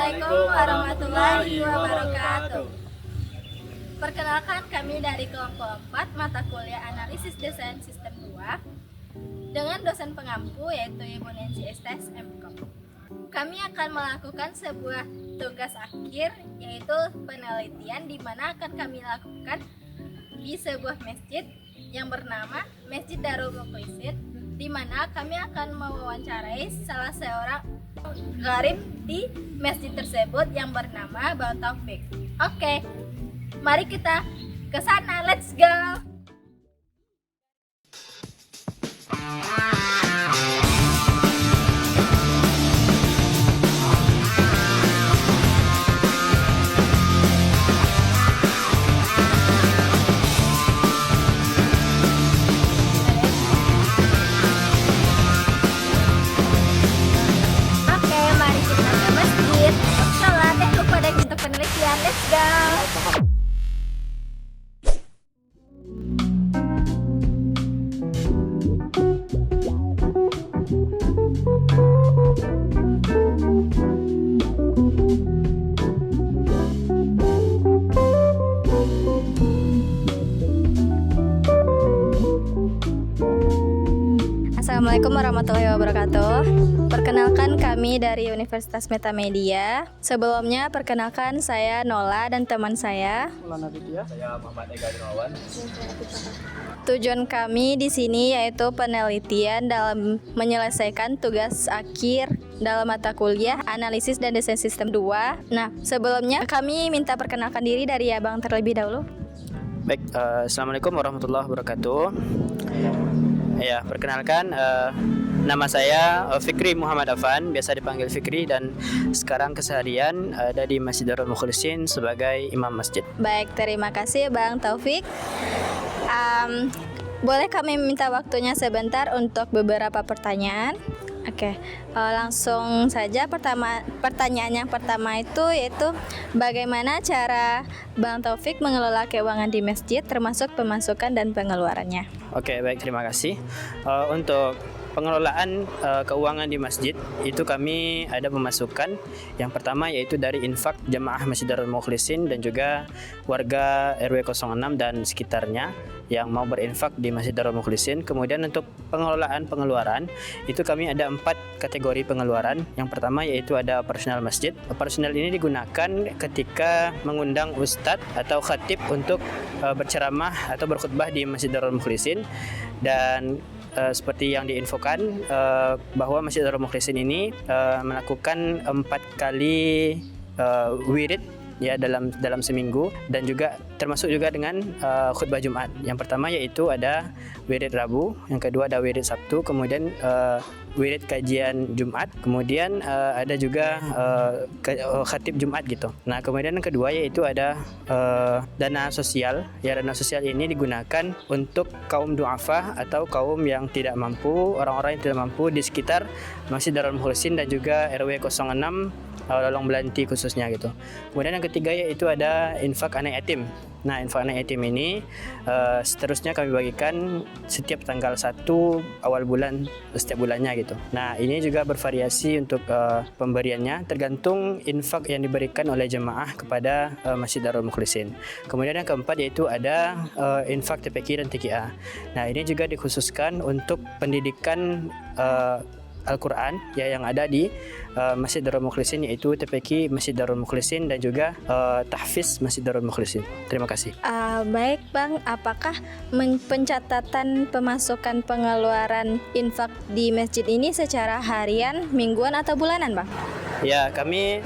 Assalamualaikum warahmatullahi wabarakatuh. Perkenalkan, kami dari kelompok 4 mata kuliah Analisis Desain Sistem 2 dengan dosen pengampu yaitu Ibu Nancy Estes MKOM. Kami akan melakukan sebuah tugas akhir yaitu penelitian di mana akan kami lakukan di sebuah masjid yang bernama Masjid Darul Mukhlisin, di mana kami akan mewawancarai salah seorang gharib di masjid tersebut yang bernama Bang Taufik. Oke, mari kita ke sana. Let's go. Oke, mari kita ke masjid untuk sholat dan kepada untuk penelitian. Let's go. Assalamualaikum warahmatullahi wabarakatuh. Perkenalkan, kami dari Universitas Metamedia. Sebelumnya perkenalkan, saya Nola dan teman saya. Saya Muhammad Ega Dermawan. Tujuan kami di sini yaitu penelitian dalam menyelesaikan tugas akhir dalam mata kuliah Analisis dan Desain Sistem 2. Nah, sebelumnya kami minta perkenalkan diri dari Abang terlebih dahulu. Baik, Assalamualaikum warahmatullahi wabarakatuh. Ya, perkenalkan, nama saya Fikri Muhammad Afan, biasa dipanggil Fikri, dan sekarang keseharian ada di Masjid Darul Mukhlisin sebagai imam masjid. Baik, terima kasih Bang Taufik. Boleh kami minta waktunya sebentar untuk beberapa pertanyaan? Oke, langsung saja. Pertanyaan yang pertama itu yaitu bagaimana cara Bang Taufik mengelola keuangan di masjid termasuk pemasukan dan pengeluarannya? Oke, baik, terima kasih. Untuk pengelolaan keuangan di masjid itu kami ada pemasukan. Yang pertama yaitu dari infak jamaah Masjid Darul Mukhlisin dan juga warga RW 06 dan sekitarnya yang mau berinfak di Masjid Darul Mukhlisin. Kemudian untuk pengelolaan pengeluaran itu kami ada 4 kategori pengeluaran. Yang pertama yaitu ada operasional masjid. Operasional ini digunakan ketika mengundang ustadz atau khatib untuk berceramah atau berkhutbah di Masjid Darul Mukhlisin. Dan seperti yang diinfokan bahwa Masjid Darul Mukhlisin ini melakukan 4 kali wirid ya dalam seminggu, dan juga termasuk juga dengan khutbah Jumat. Yang pertama yaitu ada wirid Rabu, yang kedua ada wirid Sabtu, kemudian wirid kajian Jumat, kemudian ada juga khatib Jumat gitu. Nah, kemudian yang kedua yaitu ada dana sosial. Ya, dana sosial ini digunakan untuk kaum duafa atau kaum yang tidak mampu, orang-orang yang tidak mampu di sekitar Masjid Darul Mukhlisin dan juga RW 06 Lolong Belanti khususnya gitu. Kemudian yang ketiga yaitu ada infak anak yatim. Nah, infak anak yatim ini seterusnya kami bagikan setiap tanggal 1 awal bulan setiap bulannya gitu. Nah, ini juga bervariasi untuk pemberiannya tergantung infak yang diberikan oleh jemaah kepada Masjid Darul Mukhlisin. Kemudian yang keempat yaitu ada infak TPQ dan TKA. Nah, ini juga dikhususkan untuk pendidikan Al-Quran ya yang ada di Masjid Darul Mukhlisin, yaitu TPQ Masjid Darul Mukhlisin dan juga tahfiz Masjid Darul Mukhlisin. Terima kasih. Baik Bang, apakah pencatatan pemasukan pengeluaran infak di masjid ini secara harian, mingguan atau bulanan Bang? Ya, kami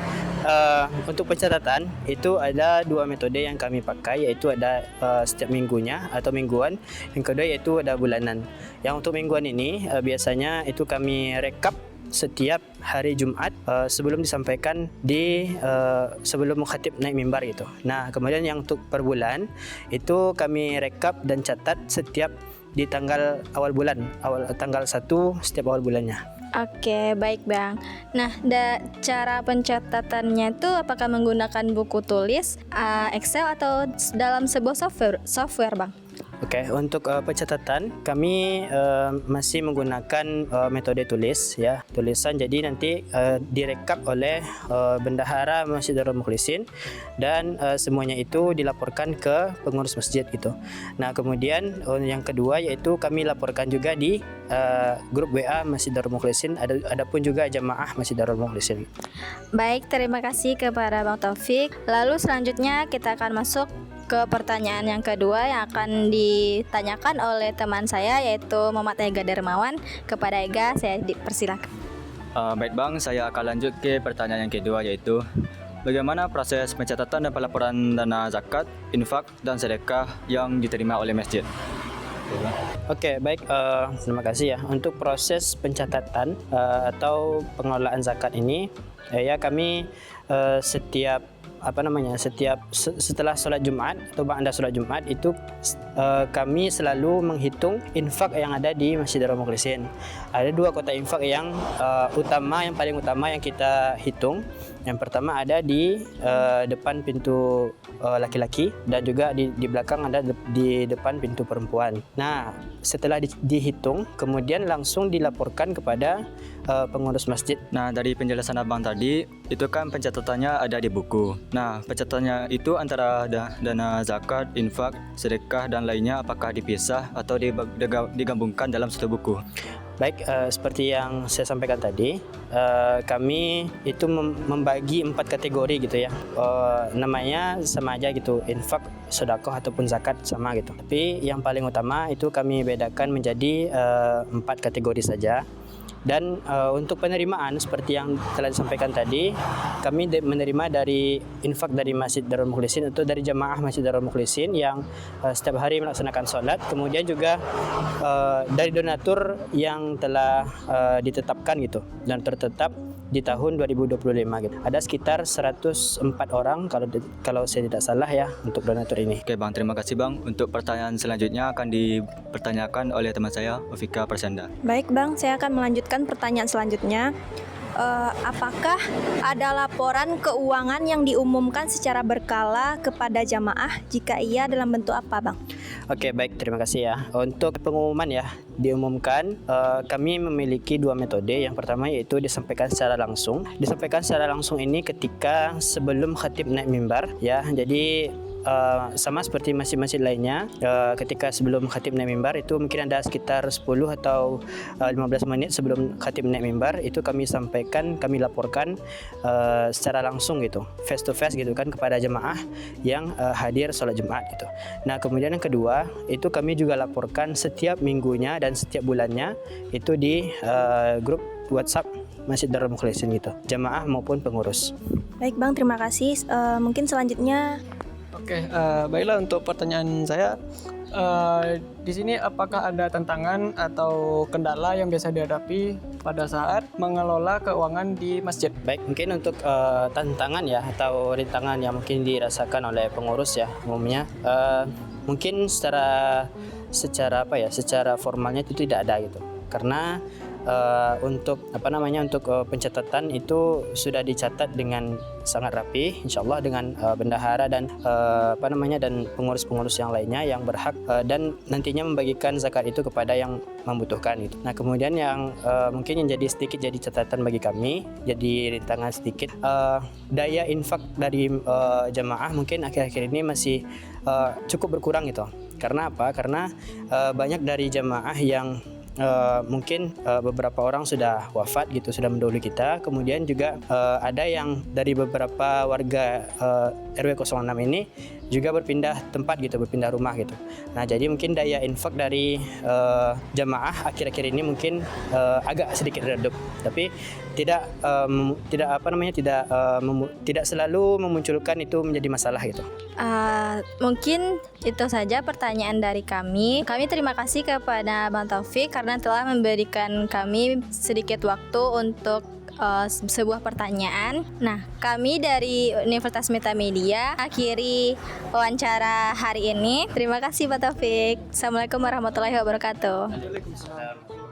untuk pencatatan itu ada 2 metode yang kami pakai, yaitu ada setiap minggunya atau mingguan. Yang kedua yaitu ada bulanan. Yang untuk mingguan ini biasanya itu kami rekap setiap hari Jumat sebelum disampaikan di sebelum mukhatib naik mimbar gitu. Nah, kemudian yang untuk per bulan itu kami rekap dan catat setiap di tanggal awal bulan, tanggal 1 setiap awal bulannya. Oke, baik Bang. Nah, cara pencatatannya itu apakah menggunakan buku tulis, Excel atau dalam sebuah software Bang? Oke, untuk pencatatan kami masih menggunakan metode tulis ya, tulisan. Jadi nanti direkap oleh bendahara Masjid Darul Mukhlisin dan semuanya itu dilaporkan ke pengurus masjid gitu. Nah, kemudian yang kedua yaitu kami laporkan juga di grup WA Masjid Darul Mukhlisin, adapun juga jamaah Masjid Darul Mukhlisin. Baik, terima kasih kepada Bang Taufik. Lalu selanjutnya kita akan masuk ke pertanyaan yang kedua yang akan ditanyakan oleh teman saya yaitu Muhammad Ega Darmawan. Kepada Ega, saya dipersilakan. Baik Bang, saya akan lanjut ke pertanyaan yang kedua yaitu bagaimana proses pencatatan dan pelaporan dana zakat, infak, dan sedekah yang diterima oleh masjid? Oke, baik. Terima kasih ya. Untuk proses pencatatan atau pengelolaan zakat ini, ya kami setiap setelah sholat Jumat atau ba'da sholat Jumat itu kami selalu menghitung infak yang ada di Masjid Darul Mukhlisin. Ada 2 kotak infak yang paling utama yang kita hitung. Yang pertama ada di depan pintu laki-laki dan juga di belakang ada di depan pintu perempuan. Nah, setelah dihitung kemudian langsung dilaporkan kepada pengurus masjid. Nah, dari penjelasan Abang tadi, itu kan pencatatannya ada di buku. Nah, pencatatannya itu antara dana zakat, infak, sedekah, dan lainnya apakah dipisah atau digabungkan dalam satu buku? Baik, seperti yang saya sampaikan tadi, kami itu membagi 4 kategori gitu ya. Namanya sama aja gitu, infak, sedekah ataupun zakat sama gitu. Tapi yang paling utama itu kami bedakan menjadi 4 kategori saja. Dan untuk penerimaan seperti yang telah disampaikan tadi, kami menerima dari infak dari Masjid Darul Mukhlisin atau dari jamaah Masjid Darul Mukhlisin yang setiap hari melaksanakan sholat. Kemudian juga dari donatur yang telah ditetapkan gitu dan tertetap di tahun 2025 gitu. Ada sekitar 104 orang kalau saya tidak salah ya untuk donatur ini. Oke Bang, terima kasih Bang. Untuk pertanyaan selanjutnya akan dipertanyakan oleh teman saya, Ofika Persenda. Baik Bang, saya akan melanjutkan pertanyaan selanjutnya. Apakah ada laporan keuangan yang diumumkan secara berkala kepada jamaah? Jika iya, dalam bentuk apa Bang? Oke, baik, terima kasih ya. Untuk pengumuman ya, diumumkan kami memiliki 2 metode. Yang pertama yaitu disampaikan secara langsung. Disampaikan secara langsung ini ketika sebelum khatib naik mimbar ya. Jadi sama seperti masjid-masjid lainnya, ketika sebelum khatib naik mimbar itu mungkin ada sekitar 10 atau 15 menit sebelum khatib naik mimbar itu kami sampaikan, kami laporkan secara langsung gitu, face to face gitu kan kepada jemaah yang hadir sholat Jumat gitu. Nah, kemudian yang kedua itu kami juga laporkan setiap minggunya dan setiap bulannya itu di grup WhatsApp Masjid Darul Mukhlisin gitu, jemaah maupun pengurus. Baik Bang, terima kasih. Mungkin selanjutnya. Oke, baiklah untuk pertanyaan saya, di sini apakah ada tantangan atau kendala yang biasa dihadapi pada saat mengelola keuangan di masjid? Baik, mungkin untuk tantangan ya atau rintangan yang mungkin dirasakan oleh pengurus ya umumnya, mungkin secara formalnya itu tidak ada gitu, karena untuk pencatatan itu sudah dicatat dengan sangat rapi, insyaallah dengan bendahara dan dan pengurus-pengurus yang lainnya yang berhak dan nantinya membagikan zakat itu kepada yang membutuhkan itu. Nah, kemudian yang mungkin yang jadi catatan bagi kami, jadi rintangan sedikit, daya infak dari jamaah mungkin akhir-akhir ini masih cukup berkurang gitu. Karena apa? Karena banyak dari jamaah yang mungkin beberapa orang sudah wafat gitu, sudah mendahului kita. Kemudian juga ada yang dari beberapa warga RW 06 ini juga berpindah tempat gitu, berpindah rumah gitu. Nah, jadi mungkin daya infak dari jamaah akhir-akhir ini mungkin agak sedikit redup, tapi tidak selalu memunculkan itu menjadi masalah gitu. Mungkin itu saja pertanyaan dari kami. Kami terima kasih kepada Bang Taufik karena telah memberikan kami sedikit waktu untuk sebuah pertanyaan. Nah, kami dari Universitas Metamedia akhiri wawancara hari ini. Terima kasih Pak Taufik. Assalamualaikum warahmatullahi wabarakatuh. Waalaikumsalam.